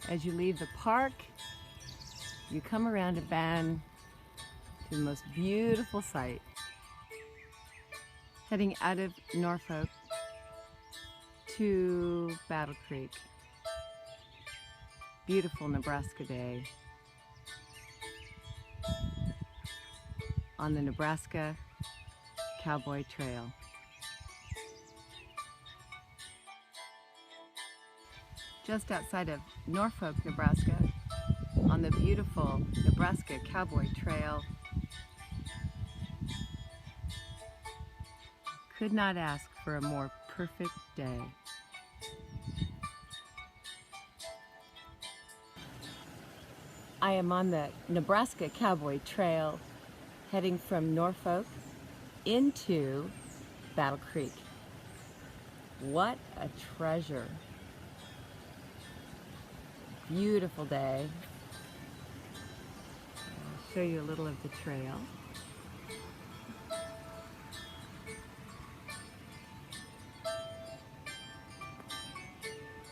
As you leave the park, you come around a bend to the most beautiful sight. Heading out of Norfolk to Battle Creek. Beautiful Nebraska day on the Nebraska Cowboy Trail. Just outside of Norfolk, Nebraska, on the beautiful Nebraska Cowboy Trail. Could not ask for a more perfect day. I am on the Nebraska Cowboy Trail heading from Norfolk into Battle Creek. What a treasure. Beautiful day. I'll show you a little of the trail.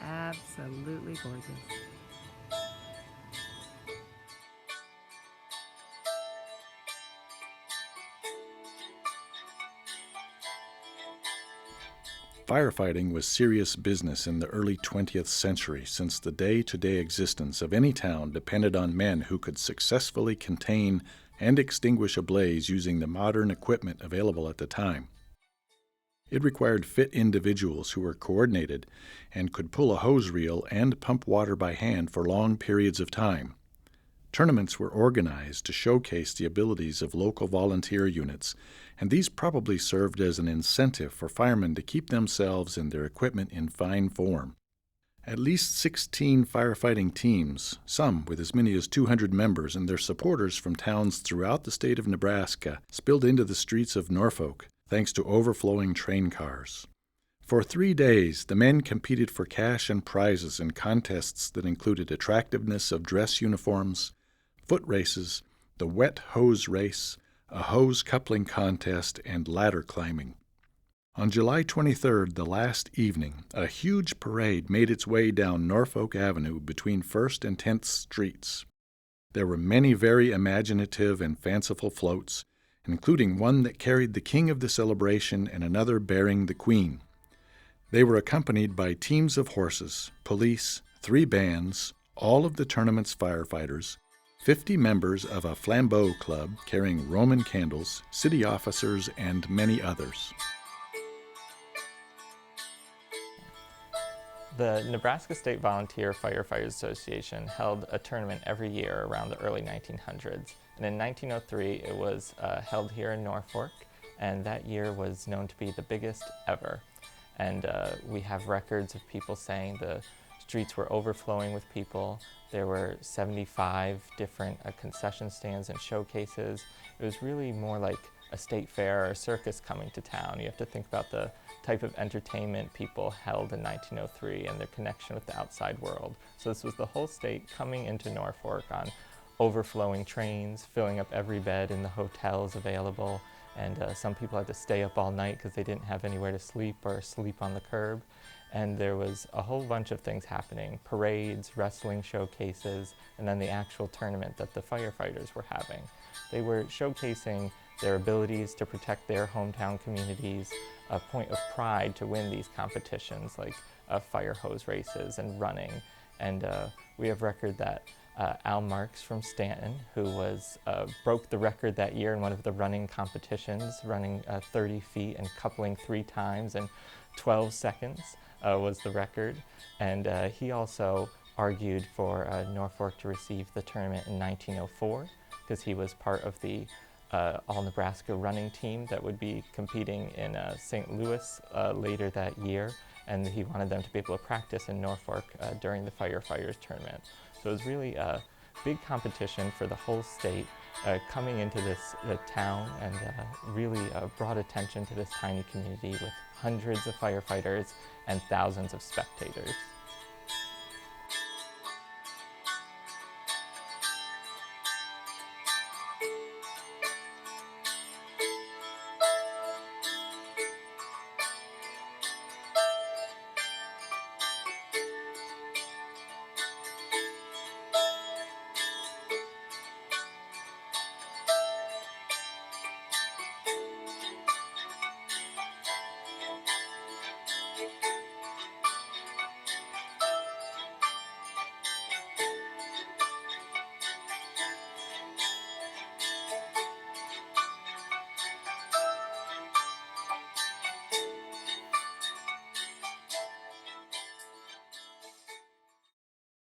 Absolutely gorgeous. Firefighting was serious business in the early 20th century, since the day-to-day existence of any town depended on men who could successfully contain and extinguish a blaze using the modern equipment available at the time. It required fit individuals who were coordinated and could pull a hose reel and pump water by hand for long periods of time. Tournaments were organized to showcase the abilities of local volunteer units, and these probably served as an incentive for firemen to keep themselves and their equipment in fine form. At least 16 firefighting teams, some with as many as 200 members and their supporters from towns throughout the state of Nebraska, spilled into the streets of Norfolk, thanks to overflowing train cars. For 3 days, the men competed for cash and prizes in contests that included attractiveness of dress uniforms, foot races, the wet hose race, a hose coupling contest, and ladder climbing. On July 23rd, the last evening, a huge parade made its way down Norfolk Avenue between 1st and 10th Streets. There were many very imaginative and fanciful floats, including one that carried the king of the celebration and another bearing the queen. They were accompanied by teams of horses, police, 3 bands, all of the tournament's firefighters, 50 members of a flambeau club carrying Roman candles, city officers, and many others. The Nebraska State Volunteer Firefighters Association held a tournament every year around the early 1900s. And in 1903, it was held here in Norfolk, and that year was known to be the biggest ever. And we have records of people saying the streets were overflowing with people. There were 75 different concession stands and showcases. It was really more like a state fair or a circus coming to town. You have to think about the type of entertainment people held in 1903 and their connection with the outside world. So this was the whole state coming into Norfolk on overflowing trains, filling up every bed in the hotels available, and some people had to stay up all night because they didn't have anywhere to sleep or sleep on the curb. And there was a whole bunch of things happening, parades, wrestling showcases, and then the actual tournament that the firefighters were having. They were showcasing their abilities to protect their hometown communities, a point of pride to win these competitions like fire hose races and running. And we have record that Al Marks from Stanton, who broke the record that year in one of the running competitions, running 30 feet and coupling 3 times in 12 seconds was the record. And he also argued for Norfolk to receive the tournament in 1904 because he was part of the all-Nebraska running team that would be competing in St. Louis later that year, and he wanted them to be able to practice in Norfolk during the firefighters tournament. So it was really a big competition for the whole state coming into this town, and really brought attention to this tiny community with hundreds of firefighters and thousands of spectators.